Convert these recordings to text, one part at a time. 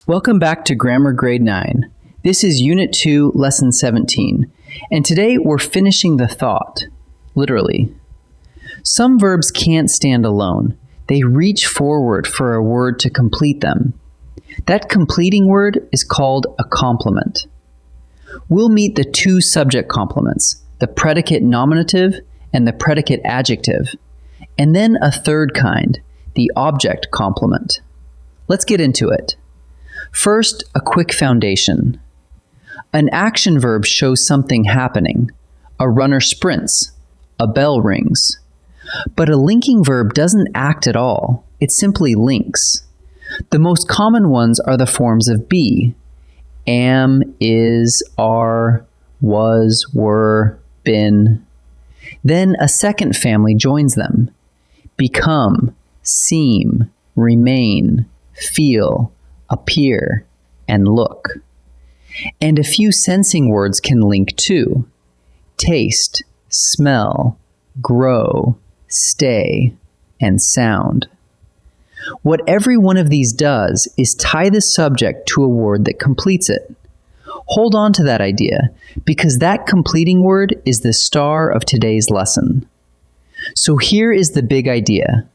Welcome back to Grammar Grade 9. This is Unit 2, Lesson 17, and today we're finishing the thought, literally. Some verbs can't stand alone. They reach forward for a word to complete them. That completing word is called a complement. We'll meet the two subject complements, the predicate nominative and the predicate adjective, and then a third kind, the object complement. Let's get into it. First, a quick foundation. An action verb shows something happening. A runner sprints. A bell rings. But a linking verb doesn't act at all. It simply links. The most common ones are the forms of be. Am, is, are, was, were, been. Then a second family joins them. Become, seem, remain, feel, appear, and look. And a few sensing words can link too. Taste, smell, grow, stay, and sound. What every one of these does is tie the subject to a word that completes it. Hold on to that idea, because that completing word is the star of today's lesson. So here is the big idea.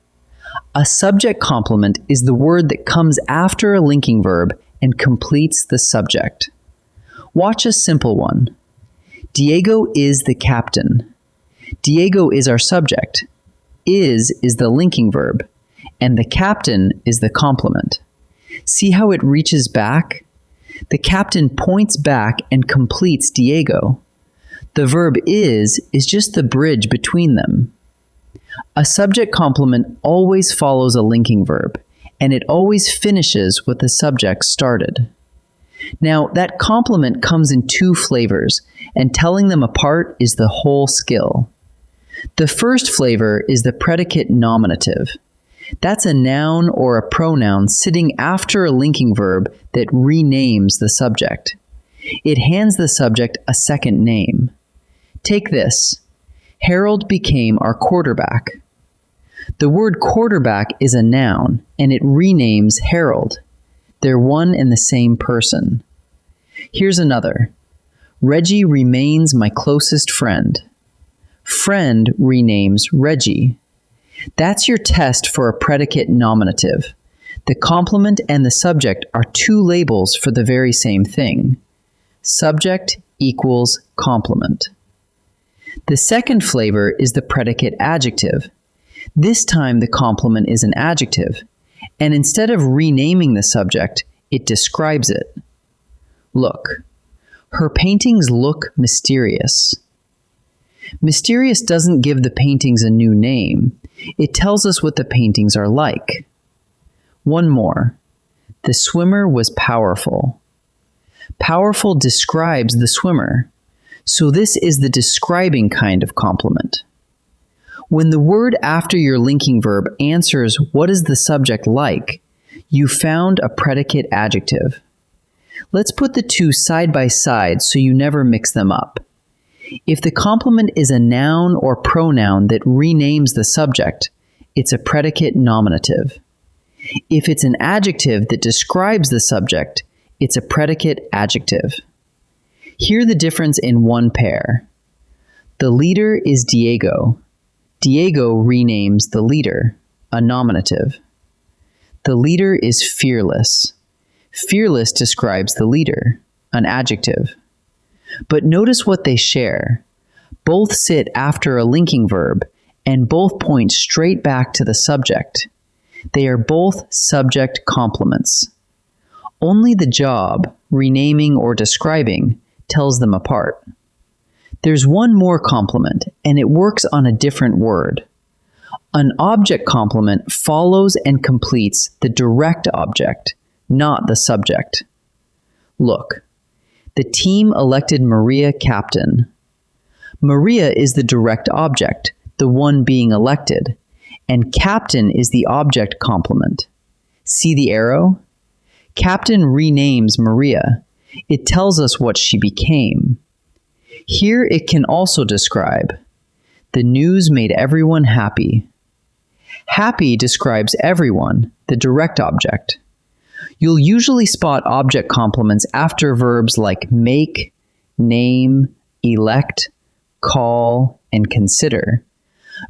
A subject complement is the word that comes after a linking verb and completes the subject. Watch a simple one. Diego is the captain. Diego is our subject. Is the linking verb, and the captain is the complement. See how it reaches back? The captain points back and completes Diego. The verb is just the bridge between them. A subject complement always follows a linking verb, and it always finishes what the subject started. Now, that complement comes in two flavors, and telling them apart is the whole skill. The first flavor is the predicate nominative. That's a noun or a pronoun sitting after a linking verb that renames the subject. It hands the subject a second name. Take this. Harold became our quarterback. The word quarterback is a noun, and it renames Harold. They're one and the same person. Here's another. Reggie remains my closest friend. Friend renames Reggie. That's your test for a predicate nominative. The complement and the subject are two labels for the very same thing. Subject equals complement. The second flavor is the predicate adjective. This time the complement is an adjective, and instead of renaming the subject, it describes it. Look, her paintings look mysterious. Mysterious doesn't give the paintings a new name. It tells us what the paintings are like. One more. The swimmer was powerful. Powerful describes the swimmer. So this is the describing kind of complement. When the word after your linking verb answers what is the subject like, you found a predicate adjective. Let's put the two side by side so you never mix them up. If the complement is a noun or pronoun that renames the subject, it's a predicate nominative. If it's an adjective that describes the subject, it's a predicate adjective. Hear the difference in one pair. The leader is Diego. Diego renames the leader, a nominative. The leader is fearless. Fearless describes the leader, an adjective. But notice what they share. Both sit after a linking verb, and both point straight back to the subject. They are both subject complements. Only the job, renaming or describing, tells them apart. There's one more complement, and it works on a different word. An object complement follows and completes the direct object, not the subject. Look, the team elected Maria captain. Maria is the direct object, the one being elected, and captain is the object complement. See the arrow? Captain renames Maria. It tells us what she became. Here it can also describe, the news made everyone happy. Happy describes everyone, the direct object. You'll usually spot object complements after verbs like make, name, elect, call, and consider.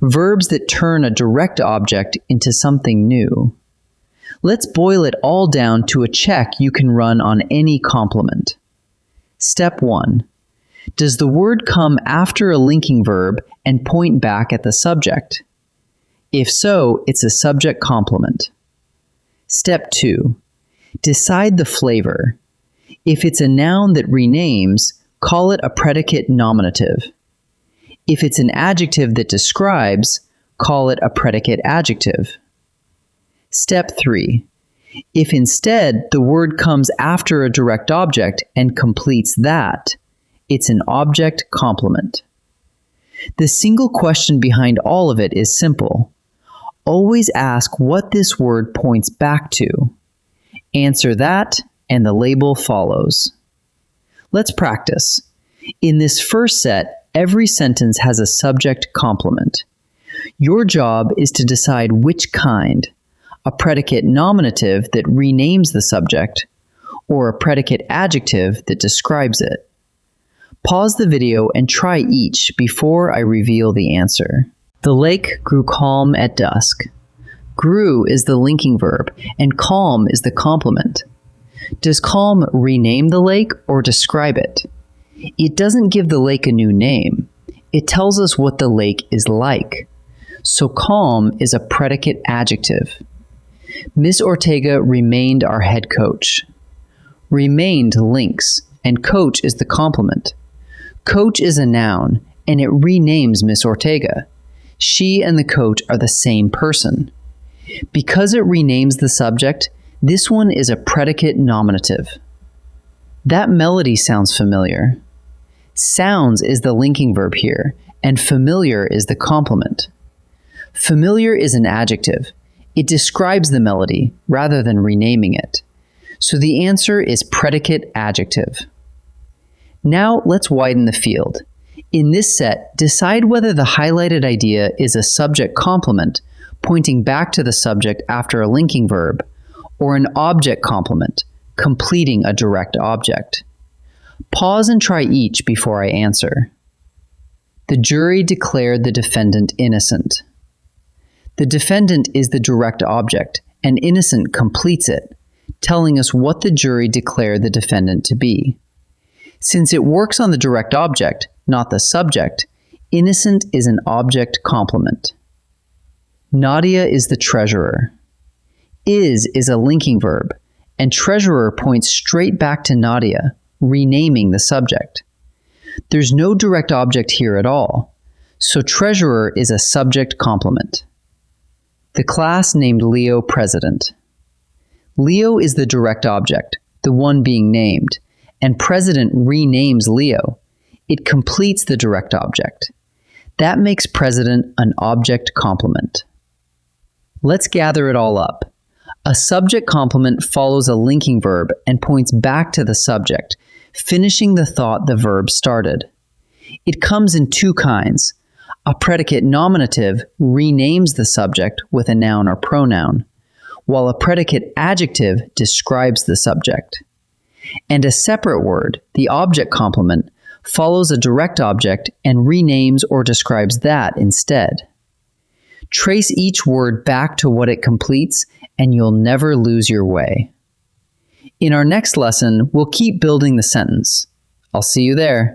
Verbs that turn a direct object into something new. Let's boil it all down to a check you can run on any complement. Step 1. Does the word come after a linking verb and point back at the subject? If so, it's a subject complement. Step 2. Decide the flavor. If it's a noun that renames, call it a predicate nominative. If it's an adjective that describes, call it a predicate adjective. Step 3. If instead the word comes after a direct object and completes that, it's an object complement. The single question behind all of it is simple. Always ask what this word points back to. Answer that, and the label follows. Let's practice. In this first set, every sentence has a subject complement. Your job is to decide which kind, a predicate nominative that renames the subject, or a predicate adjective that describes it. Pause the video and try each before I reveal the answer. The lake grew calm at dusk. Grew is the linking verb, and calm is the complement. Does calm rename the lake or describe it? It doesn't give the lake a new name. It tells us what the lake is like. So calm is a predicate adjective. Miss Ortega remained our head coach. Remained links, and coach is the complement. Coach is a noun, and it renames Miss Ortega. She and the coach are the same person. Because it renames the subject, this one is a predicate nominative. That melody sounds familiar. Sounds is the linking verb here, and familiar is the complement. Familiar is an adjective. It describes the melody rather than renaming it. So the answer is predicate adjective. Now let's widen the field. In this set, decide whether the highlighted idea is a subject complement pointing back to the subject after a linking verb, or an object complement completing a direct object. Pause and try each before I answer. The jury declared the defendant innocent. The defendant is the direct object, and innocent completes it, telling us what the jury declared the defendant to be. Since it works on the direct object, not the subject, innocent is an object complement. Nadia is the treasurer. Is a linking verb, and treasurer points straight back to Nadia, renaming the subject. There's no direct object here at all, so treasurer is a subject complement. The class named Leo president. Leo is the direct object, the one being named, and president renames Leo. It completes the direct object. That makes president an object complement. Let's gather it all up. A subject complement follows a linking verb and points back to the subject, finishing the thought the verb started. It comes in two kinds. A predicate nominative renames the subject with a noun or pronoun, while a predicate adjective describes the subject. And a separate word, the object complement, follows a direct object and renames or describes that instead. Trace each word back to what it completes, and you'll never lose your way. In our next lesson, we'll keep building the sentence. I'll see you there.